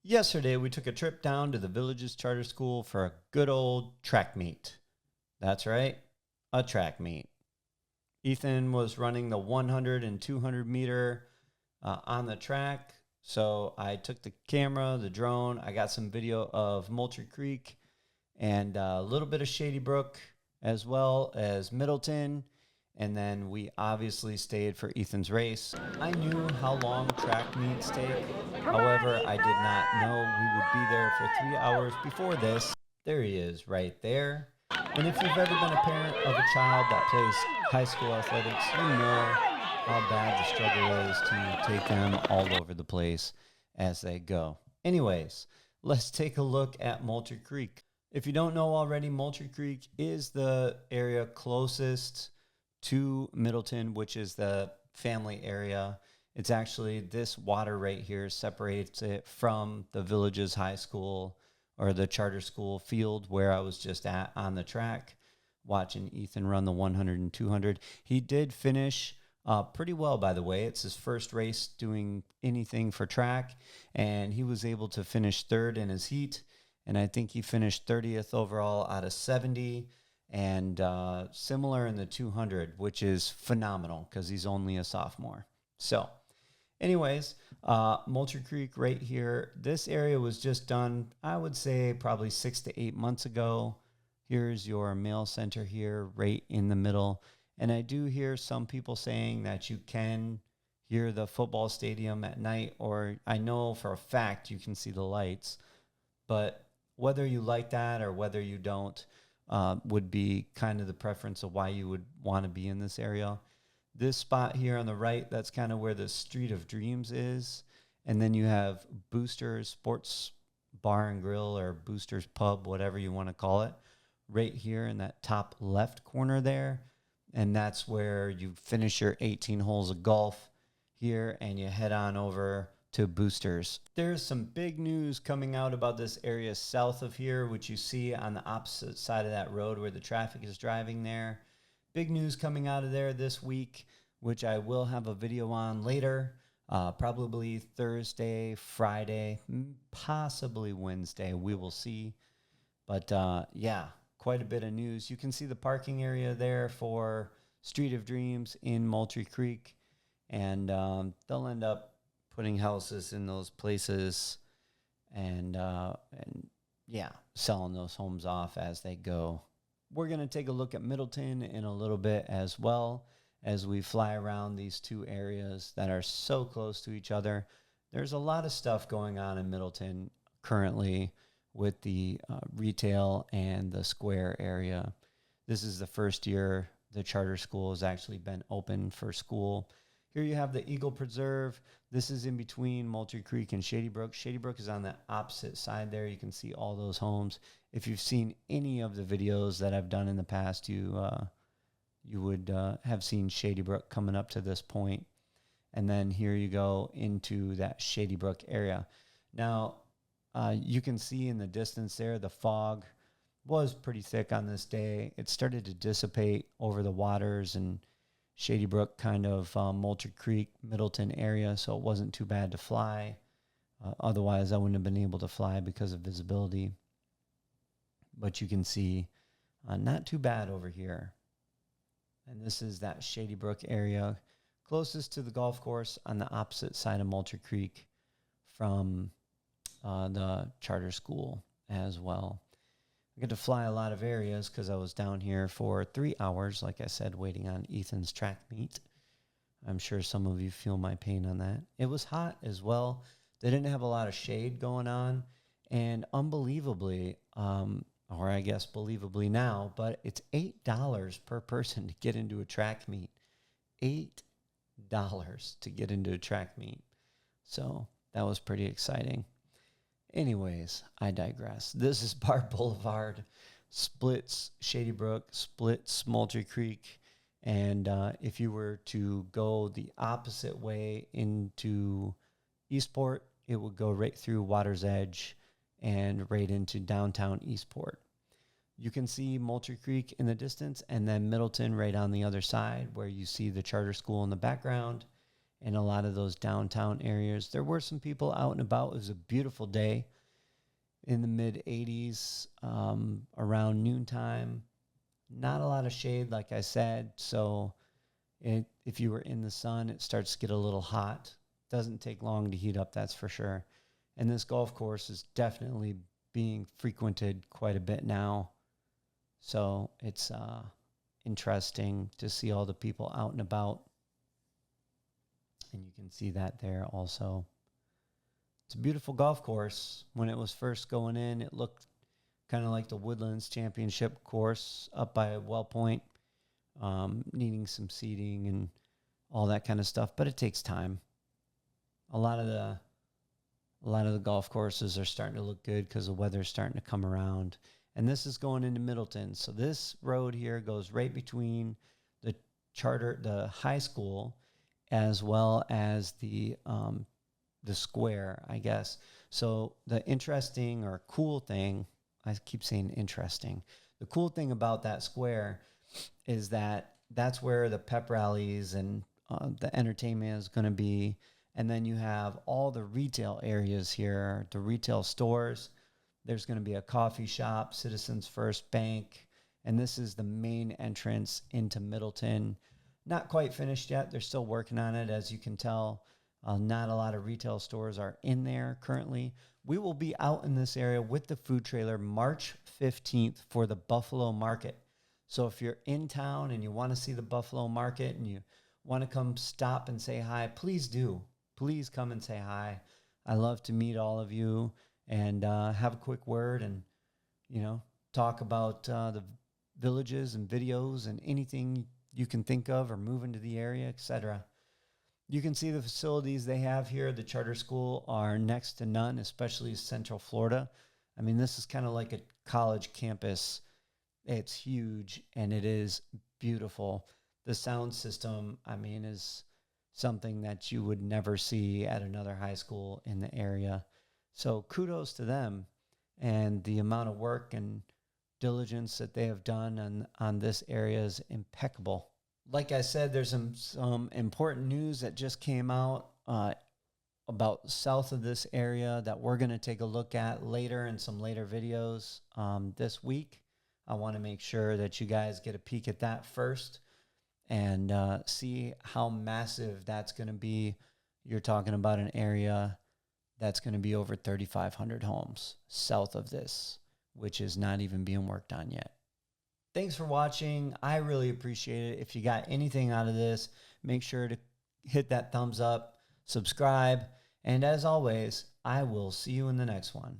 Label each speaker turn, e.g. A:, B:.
A: Yesterday, we took a trip down to the village's charter school for a good old track meet. That's right, a track meet. Ethan was running the 100 and 200 meter on the track. So I took the camera, the drone. I got some video of Molter Creek and a little bit of Shady Brook as well as Middleton. And then we obviously stayed for Ethan's race. I knew how long track meets take. However, I did not know we would be there for 3 hours before this. There he is right there. And if you've ever been a parent of a child that plays high school athletics, you know how bad the struggle is to take them all over the place as they go. Anyways, let's take a look at Molter Creek. If you don't know already, Molter Creek is the area closest to Middleton, which is the family area. It's actually this water right here separates it from the village's high school or the charter school field where I was just at on the track watching Ethan run the 100 and 200. He did finish pretty well, by the way. It's his first race doing anything for track, and he was able to finish third in his heat, and I think he finished 30th overall out of 70. And similar in the 200, which is phenomenal because he's only a sophomore. So anyways, Molter Creek right here. This area was just done, I would say, probably 6 to 8 months ago. Here's your mail center here right in the middle. And I do hear some people saying that you can hear the football stadium at night, or I know for a fact you can see the lights. But whether you like that or whether you don't, would be kind of the preference of why you would want to be in this area. This spot here on the right, that's kind of where the Street of Dreams is. And then you have Boosters Sports Bar and Grill, or Boosters Pub, whatever you want to call it, right here in that top left corner there. And that's where you finish your 18 holes of golf here and you head on over to Boosters. There's some big news coming out about this area south of here, which you see on the opposite side of that road where the traffic is driving there. Big news coming out of there this week, which I will have a video on later, probably Thursday, Friday, possibly Wednesday. We will see. But yeah, quite a bit of news. You can see the parking area there for Street of Dreams in Moultrie Creek, and they'll end up putting houses in those places and yeah, selling those homes off as they go. We're going to take a look at Middleton in a little bit as well as we fly around these two areas that are so close to each other. There's a lot of stuff going on in Middleton currently with the retail and the square area. This is the first year the charter school has actually been open for school. Here you have the Eagle Preserve. This is in between Molter Creek and Shady Brook. Shady Brook is on the opposite side there. You can see all those homes. If you've seen any of the videos that I've done in the past, you would have seen Shady Brook coming up to this point. And then here you go into that Shady Brook area. Now, you can see in the distance there, the fog was pretty thick on this day. It started to dissipate over the waters and Shady Brook, kind of Molter Creek, Middleton area, so it wasn't too bad to fly. Otherwise, I wouldn't have been able to fly because of visibility. But you can see not too bad over here. And this is that Shady Brook area, closest to the golf course on the opposite side of Molter Creek from the charter school as well. I get to fly a lot of areas because I was down here for 3 hours, like I said, waiting on Ethan's track meet. I'm sure some of you feel my pain on that. It was hot as well. They didn't have a lot of shade going on. And unbelievably, or I guess believably now, but it's $8 per person to get into a track meet. $8 to get into a track meet. So that was pretty exciting. Anyways, I digress. This is Bar Boulevard, splits Shady Brook, splits Molter Creek, and if you were to go the opposite way into Eastport, it would go right through Water's Edge and right into downtown Eastport. You can see Molter Creek in the distance and then Middleton right on the other side where you see the charter school in the background. in a lot of those downtown areas. There were some people out and about. It was a beautiful day in the mid 80s, around noontime. Not a lot of shade, like I said. So if you were in the sun, it starts to get a little hot. Doesn't take long to heat up, that's for sure. And this golf course is definitely being frequented quite a bit now. So it's interesting to see all the people out and about. And you can see that there also. It's a beautiful golf course. When it was first going in, it looked kind of like the Woodlands Championship course up by Well Point, needing some seating and all that kind of stuff. But it takes time. A lot of the golf courses are starting to look good because the weather's starting to come around. And this is going into Middleton. So this road here goes right between the high school, as well as the square, I guess. So the interesting or cool thing, I keep saying interesting. The cool thing about that square is that that's where the pep rallies and the entertainment is going to be. And then you have all the retail areas here, the retail stores. There's going to be a coffee shop, Citizens First Bank, and this is the main entrance into Middleton. Not quite finished yet. They're still working on it, as you can tell. Not a lot of retail stores are in there currently. We will be out in this area with the food trailer March 15th for the Buffalo Market. So if you're in town and you want to see the Buffalo Market and you want to come stop and say hi, please do. Please come and say hi. I love to meet all of you and have a quick word and, talk about the villages and videos and anything you can think of or move into the area, etc. You can see the facilities they have here. The charter school are next to none, especially Central Florida. I mean, this is kind of like a college campus. It's huge and it is beautiful. The sound system, is something that you would never see at another high school in the area. So kudos to them and the amount of work and diligence that they have done on this area is impeccable. Like I said, there's some important news that just came out about south of this area that we're going to take a look at later in some later videos this week. I want to make sure that you guys get a peek at that first and see how massive that's going to be. You're talking about an area that's going to be over 3,500 homes south of this, which is not even being worked on yet. Thanks for watching. I really appreciate it. If you got anything out of this, make sure to hit that thumbs up, subscribe, and as always, I will see you in the next one.